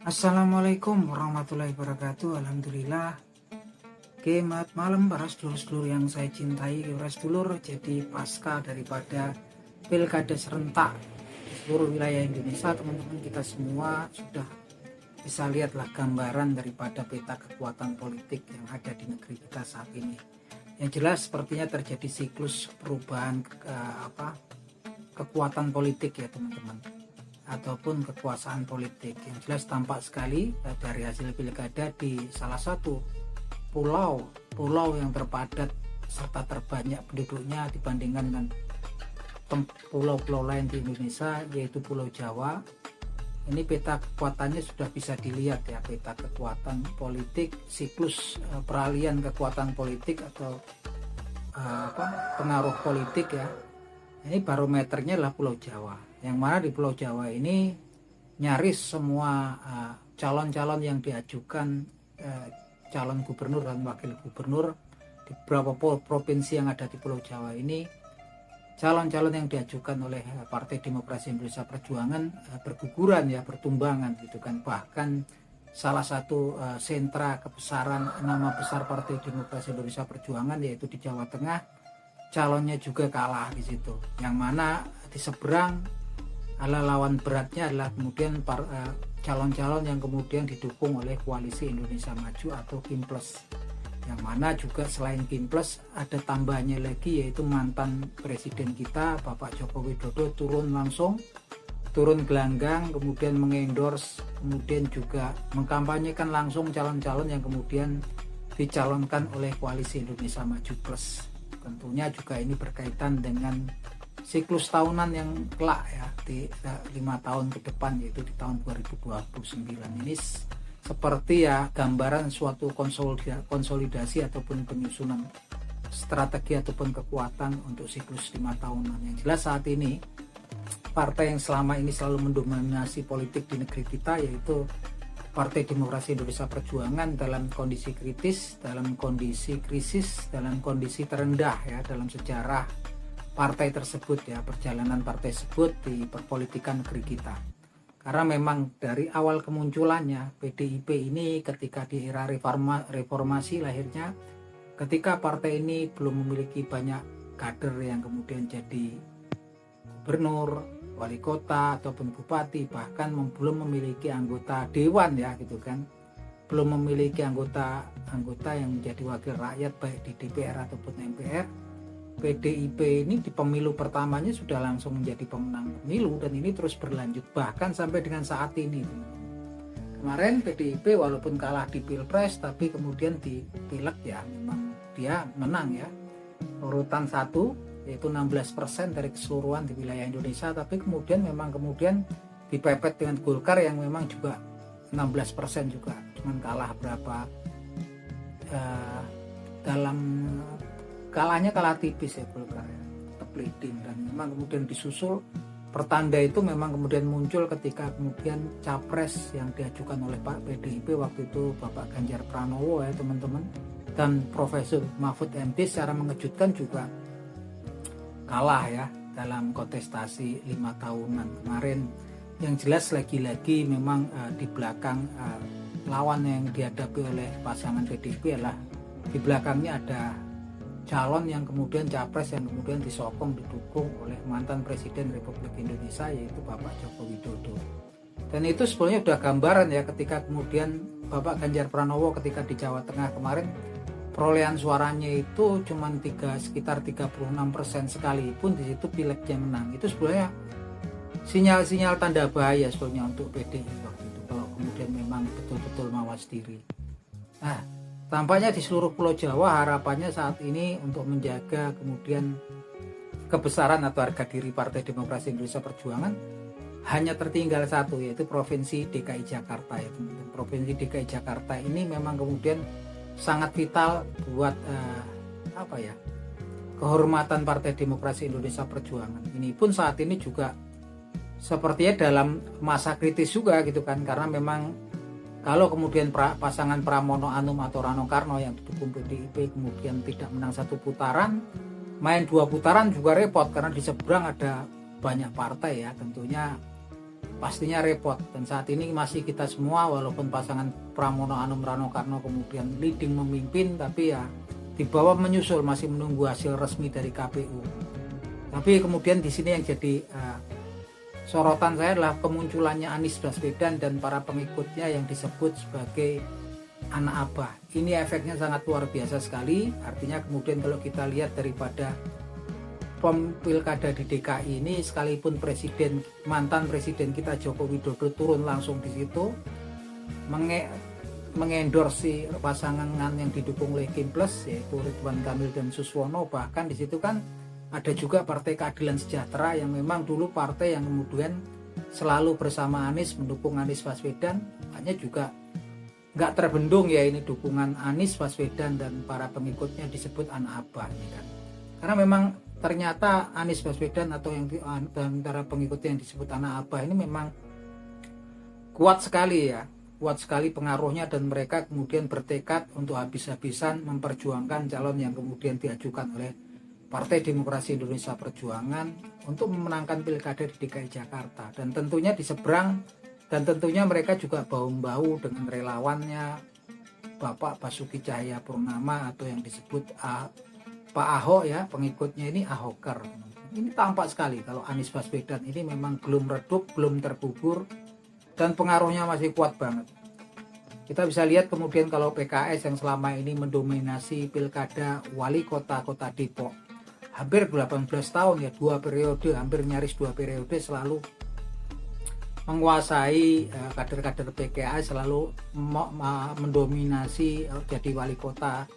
Assalamualaikum warahmatullahi wabarakatuh. Alhamdulillah. Oke, selamat malam para sedulur-sedulur yang saya cintai. Para sedulur, jadi pasca daripada pilkada serentak di seluruh wilayah Indonesia, teman-teman kita semua sudah bisa lihatlah gambaran daripada peta kekuatan politik yang ada di negeri kita saat ini. Yang jelas sepertinya terjadi siklus perubahan kekuatan politik ya teman-teman, ataupun kekuasaan politik. Yang jelas tampak sekali dari hasil pilkada di salah satu pulau yang terpadat serta terbanyak penduduknya dibandingkan dengan pulau-pulau lain di Indonesia, yaitu Pulau Jawa. Ini peta kekuatannya sudah bisa dilihat ya, peta kekuatan politik, siklus peralihan kekuatan politik atau pengaruh politik ya. Ini barometernya adalah Pulau Jawa, yang mana di Pulau Jawa ini nyaris semua calon-calon yang diajukan calon gubernur dan wakil gubernur di beberapa provinsi yang ada di Pulau Jawa ini, calon-calon yang diajukan oleh Partai Demokrasi Indonesia Perjuangan berguguran ya, bertumbangan gitu kan. Bahkan salah satu sentra kebesaran nama besar Partai Demokrasi Indonesia Perjuangan yaitu di Jawa Tengah, calonnya juga kalah di situ. Yang mana di seberang adalah lawan beratnya adalah kemudian calon-calon yang kemudian didukung oleh Koalisi Indonesia Maju atau Kimples. Yang mana juga selain Kimples ada tambahnya lagi, yaitu mantan presiden kita Bapak Joko Widodo turun gelanggang, kemudian mengendorse, kemudian juga mengkampanyekan langsung calon-calon yang kemudian dicalonkan oleh Koalisi Indonesia Maju Plus. Tentunya juga ini berkaitan dengan siklus tahunan yang kelak ya, di 5 tahun ke depan, yaitu di tahun 2029 ini seperti ya gambaran suatu konsolidasi ataupun penyusunan strategi ataupun kekuatan untuk siklus 5 tahunan. Yang jelas saat ini partai yang selama ini selalu mendominasi politik di negeri kita, yaitu Partai Demokrasi Indonesia Perjuangan, dalam kondisi kritis, dalam kondisi krisis, dalam kondisi terendah ya dalam sejarah partai tersebut ya, perjalanan partai tersebut di perpolitikan negeri kita. Karena memang dari awal kemunculannya PDIP ini ketika di era reformasi lahirnya, ketika partai ini belum memiliki banyak kader yang kemudian jadi gubernur, wali kota ataupun bupati, bahkan belum memiliki anggota dewan ya gitu kan, belum memiliki anggota yang menjadi wakil rakyat baik di DPR ataupun MPR. PDIP ini di pemilu pertamanya sudah langsung menjadi pemenang pemilu, dan ini terus berlanjut bahkan sampai dengan saat ini. Kemarin PDIP walaupun kalah di Pilpres, tapi kemudian di Pileg ya memang dia menang ya, urutan 1, yaitu 16% dari keseluruhan di wilayah Indonesia. Tapi kemudian dipepet dengan Golkar yang memang juga 16% juga, cuman kalah berapa kalah tipis ya Golkar ya, tetap leading. Dan memang kemudian disusul pertanda itu memang kemudian muncul ketika kemudian capres yang diajukan oleh Pak PDIP waktu itu Bapak Ganjar Pranowo ya teman-teman, dan Profesor Mahfud MD secara mengejutkan juga kalah ya dalam kontestasi 5 tahunan kemarin. Yang jelas lagi-lagi memang di belakang lawan yang dihadapi oleh pasangan PDIP adalah di belakangnya ada calon yang kemudian capres yang kemudian disokong, didukung oleh mantan Presiden Republik Indonesia yaitu Bapak Joko Widodo. Dan itu sebenarnya sudah gambaran ya ketika kemudian Bapak Ganjar Pranowo ketika di Jawa Tengah kemarin perolehan suaranya itu cuma sekitar 36% sekalipun di situ pileknya menang. Itu sebenarnya sinyal-sinyal tanda bahaya sebenarnya untuk PDI waktu itu kalau kemudian memang betul-betul mawas diri. Nah, tampaknya di seluruh Pulau Jawa harapannya saat ini untuk menjaga kemudian kebesaran atau harga diri Partai Demokrasi Indonesia Perjuangan hanya tertinggal satu, yaitu Provinsi DKI Jakarta ya. Provinsi DKI Jakarta ini memang kemudian sangat vital buat kehormatan Partai Demokrasi Indonesia Perjuangan. Ini pun saat ini juga sepertinya dalam masa kritis juga gitu kan, karena memang kalau kemudian pasangan Pramono Anum atau Rano Karno yang didukung PDIP kemudian tidak menang 1 putaran, main 2 putaran juga repot karena di seberang ada banyak partai ya. Tentunya pastinya repot. Dan saat ini masih kita semua, walaupun pasangan Pramono Anum Rano Karno kemudian leading memimpin, tapi ya di bawah menyusul, masih menunggu hasil resmi dari KPU. Tapi kemudian di sini yang jadi sorotan saya adalah kemunculannya Anies Baswedan dan para pengikutnya yang disebut sebagai anak abah. Ini efeknya sangat luar biasa sekali. Artinya kemudian kalau kita lihat daripada pilkada di DKI ini, sekalipun mantan presiden kita Joko Widodo turun langsung di situ mengendorsi pasangan yang didukung oleh Kim Plus, yaitu Ridwan Kamil dan Suswono. Bahkan di situ kan ada juga Partai Keadilan Sejahtera yang memang dulu partai yang kemudian selalu bersama Anies, mendukung Anies Baswedan. Hanya juga nggak terbendung ya ini dukungan Anies Baswedan dan para pengikutnya disebut anak abah ini kan. Karena memang ternyata Anies Baswedan atau yang antara pengikutnya yang disebut anak abah ini memang kuat sekali ya, kuat sekali pengaruhnya, dan mereka kemudian bertekad untuk habis-habisan memperjuangkan calon yang kemudian diajukan oleh Partai Demokrasi Indonesia Perjuangan untuk memenangkan pilkada di DKI Jakarta. Dan tentunya di seberang, dan tentunya mereka juga bahu-membahu dengan relawannya Bapak Basuki Cahayapurnama atau yang disebut Pak Ahok ya, pengikutnya ini Ahoker. Ini tampak sekali kalau Anies Baswedan ini memang belum redup, belum terbubur, dan pengaruhnya masih kuat banget. Kita bisa lihat kemudian kalau PKS yang selama ini mendominasi pilkada wali kota Depok hampir 18 tahun ya, 2 periode, hampir nyaris 2 periode selalu menguasai kader-kader PKS, selalu mendominasi jadi wali kota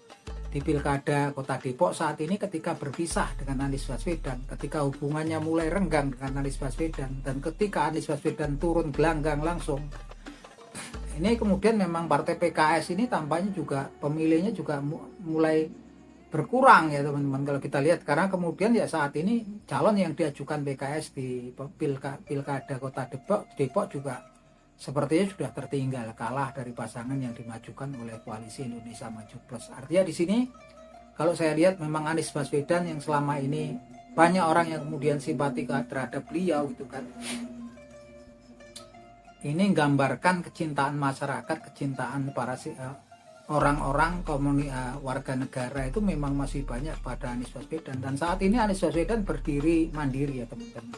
di pilkada kota Depok. Saat ini ketika berpisah dengan Anies Baswedan, ketika hubungannya mulai renggang dengan Anies Baswedan, dan ketika Anies Baswedan turun gelanggang langsung, ini kemudian memang partai PKS ini tampaknya juga pemilihnya juga mulai berkurang ya teman-teman kalau kita lihat. Karena kemudian ya saat ini calon yang diajukan PKS di pilkada kota Depok juga sepertinya sudah tertinggal, kalah dari pasangan yang dimajukan oleh Koalisi Indonesia Maju Plus. Artinya di sini kalau saya lihat memang Anies Baswedan yang selama ini banyak orang yang kemudian simpati terhadap beliau gitu kan, ini menggambarkan kecintaan masyarakat, kecintaan para orang-orang warga negara itu memang masih banyak pada Anies Baswedan. Dan saat ini Anies Baswedan berdiri mandiri ya teman-teman.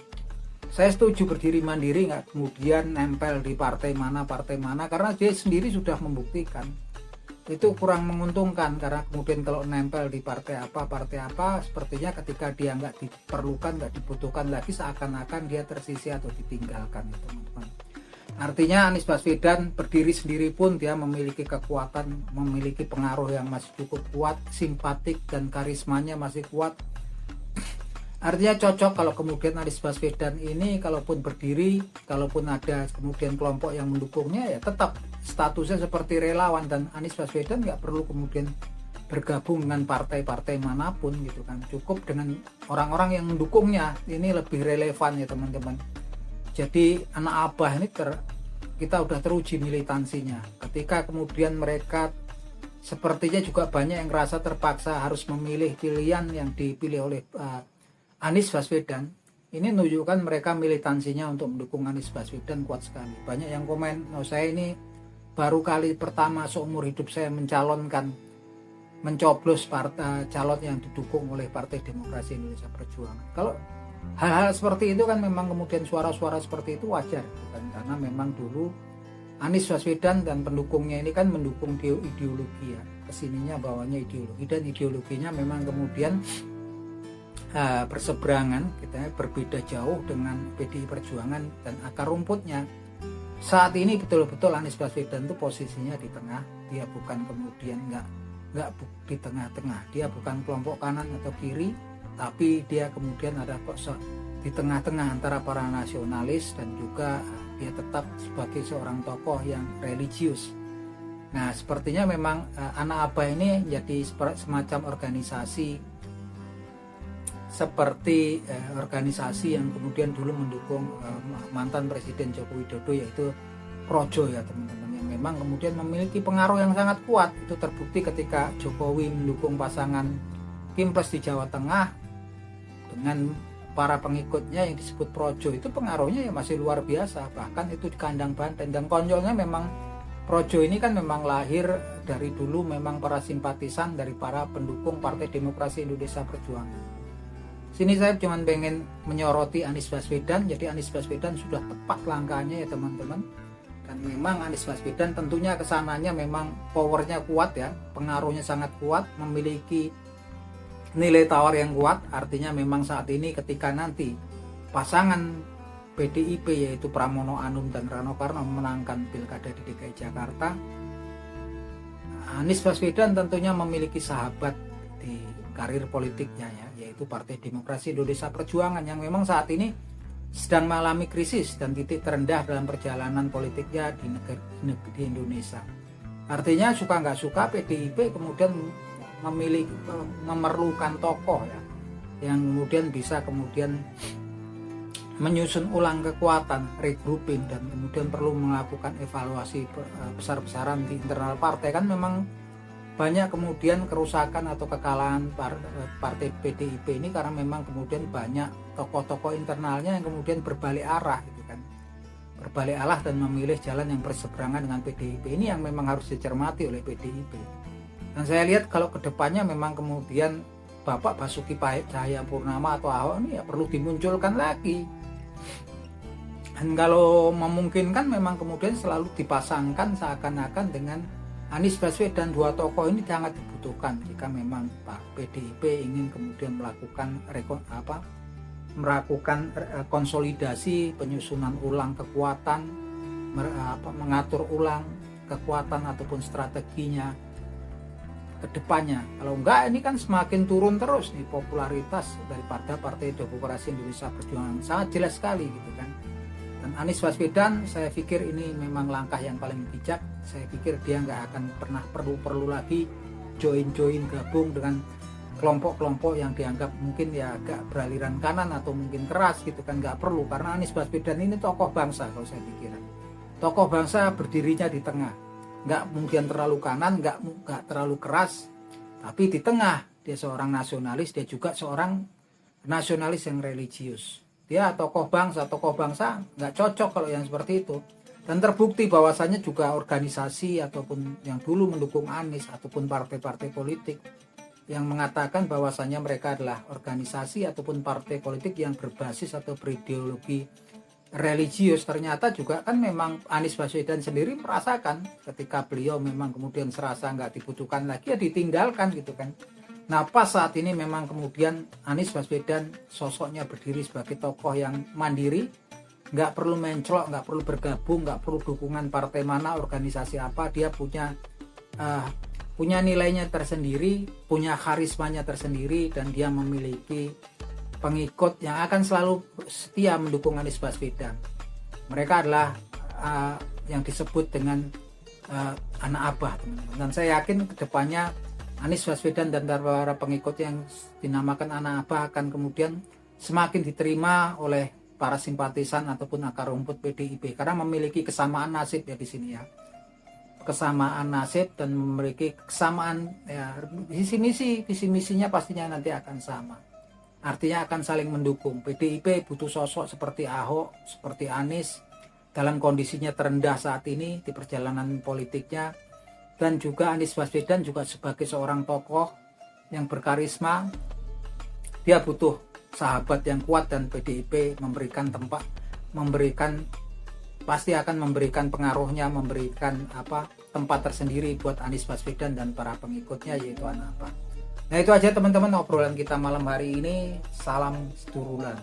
Saya setuju berdiri mandiri, nggak kemudian nempel di partai mana, karena dia sendiri sudah membuktikan itu kurang menguntungkan. Karena kemudian kalau nempel di partai apa, sepertinya ketika dia nggak diperlukan, nggak dibutuhkan lagi, seakan-akan dia tersisih atau ditinggalkan ya teman-teman. Artinya Anies Baswedan berdiri sendiri pun dia memiliki kekuatan, memiliki pengaruh yang masih cukup kuat, simpatik dan karismanya masih kuat. Artinya cocok kalau kemudian Anies Baswedan ini kalaupun berdiri, kalaupun ada kemudian kelompok yang mendukungnya, ya tetap statusnya seperti relawan, dan Anies Baswedan nggak perlu kemudian bergabung dengan partai-partai manapun gitu kan. Cukup dengan orang-orang yang mendukungnya, ini lebih relevan ya teman-teman. Jadi anak abah ini kita udah teruji militansinya. Ketika kemudian mereka sepertinya juga banyak yang merasa terpaksa harus memilih pilihan yang dipilih oleh Anies Baswedan, ini menunjukkan mereka militansinya untuk mendukung Anies Baswedan kuat sekali. Banyak yang komen, saya ini baru kali pertama seumur hidup saya mencoblos calon yang didukung oleh Partai Demokrasi Indonesia Perjuangan. Kalau hal-hal seperti itu kan memang kemudian suara-suara seperti itu wajar kan? Karena memang dulu Anies Baswedan dan pendukungnya ini kan mendukung ideologi ya, kesininya bawahnya ideologi, dan ideologinya memang kemudian berseberangan, kita berbeda jauh dengan PDI Perjuangan dan akar rumputnya. Saat ini betul-betul Anies Baswedan itu posisinya di tengah, dia bukan kemudian nggak di tengah-tengah, dia bukan kelompok kanan atau kiri, tapi dia kemudian ada di tengah-tengah antara para nasionalis dan juga dia tetap sebagai seorang tokoh yang religius. Nah sepertinya memang anak abah ini jadi semacam organisasi, seperti organisasi yang kemudian dulu mendukung mantan Presiden Joko Widodo, yaitu Projo ya teman-teman, yang memang kemudian memiliki pengaruh yang sangat kuat. Itu terbukti ketika Jokowi mendukung pasangan Kim Plus di Jawa Tengah dengan para pengikutnya yang disebut Projo itu pengaruhnya ya masih luar biasa, bahkan itu di kandang banteng. Dan konyolnya memang Projo ini kan memang lahir dari dulu memang para simpatisan dari para pendukung Partai Demokrasi Indonesia Perjuangan. Sini saya cuma pengen menyoroti Anies Baswedan. Jadi Anies Baswedan sudah tepat langkahnya ya teman-teman. Dan memang Anies Baswedan tentunya kesananya memang powernya kuat ya, pengaruhnya sangat kuat, memiliki nilai tawar yang kuat. Artinya memang saat ini ketika nanti pasangan PDIP yaitu Pramono Anung dan Rano Karno memenangkan pilkada di DKI Jakarta, Anies Baswedan tentunya memiliki sahabat di karir politiknya ya, yaitu Partai Demokrasi Indonesia Perjuangan yang memang saat ini sedang mengalami krisis dan titik terendah dalam perjalanan politiknya di Indonesia. Artinya suka nggak suka PDIP kemudian memerlukan tokoh ya, yang kemudian bisa kemudian menyusun ulang kekuatan, regrouping, dan kemudian perlu melakukan evaluasi besar-besaran di internal partai. Kan memang banyak kemudian kerusakan atau kekalahan partai PDIP ini karena memang kemudian banyak tokoh-tokoh internalnya yang kemudian berbalik arah gitu kan, berbalik arah dan memilih jalan yang berseberangan dengan PDIP. Ini yang memang harus dicermati oleh PDIP. Dan saya lihat kalau kedepannya memang kemudian Bapak Basuki Cahayapurnama atau Ahok ini ya perlu dimunculkan lagi. Dan kalau memungkinkan memang kemudian selalu dipasangkan seakan-akan dengan Anies Baswedan. Dua tokoh ini sangat dibutuhkan jika memang Pak PDIP ingin kemudian melakukan konsolidasi, penyusunan ulang kekuatan, mengatur ulang kekuatan ataupun strateginya ke depannya. Kalau enggak ini kan semakin turun terus nih popularitas daripada Partai Demokrasi Indonesia Perjuangan. Sangat jelas sekali gitu kan. Dan Anies Baswedan saya pikir ini memang langkah yang paling bijak. Saya pikir dia nggak akan pernah perlu lagi join gabung dengan kelompok-kelompok yang dianggap mungkin ya agak beraliran kanan atau mungkin keras gitu kan. Nggak perlu, karena Anies Baswedan ini tokoh bangsa kalau saya pikir. Tokoh bangsa berdirinya di tengah, nggak mungkin terlalu kanan, nggak terlalu keras, tapi di tengah. Dia seorang nasionalis, dia juga seorang nasionalis yang religius. Dia tokoh bangsa nggak cocok kalau yang seperti itu. Dan terbukti bahwasannya juga organisasi ataupun yang dulu mendukung Anies ataupun partai-partai politik yang mengatakan bahwasannya mereka adalah organisasi ataupun partai politik yang berbasis atau berideologi religius, ternyata juga kan memang Anies Baswedan sendiri merasakan ketika beliau memang kemudian serasa nggak dibutuhkan lagi ya ditinggalkan gitu kan. Nah pas saat ini memang kemudian Anies Baswedan sosoknya berdiri sebagai tokoh yang mandiri, nggak perlu menclok, nggak perlu bergabung, nggak perlu dukungan partai mana, organisasi apa. Dia punya nilainya tersendiri, punya karismanya tersendiri, dan dia memiliki pengikut yang akan selalu setia mendukung Anies Baswedan. Mereka adalah yang disebut dengan anak abah, teman-teman. Dan saya yakin kedepannya Anies Baswedan dan para pengikut yang dinamakan anak abah akan kemudian semakin diterima oleh para simpatisan ataupun akar rumput PDIP karena memiliki kesamaan nasib ya di sini ya. Kesamaan nasib dan memiliki kesamaan ya, visi misinya pastinya nanti akan sama. Artinya akan saling mendukung. PDIP butuh sosok seperti Ahok, seperti Anies dalam kondisinya terendah saat ini di perjalanan politiknya, dan juga Anies Baswedan juga sebagai seorang tokoh yang berkarisma. Dia butuh sahabat yang kuat, dan PDIP memberikan tempat, pasti akan memberikan pengaruhnya, memberikan tempat tersendiri buat Anies Baswedan dan para pengikutnya yaitu anak abah. Nah itu aja teman-teman obrolan kita malam hari ini. Salam seduluran.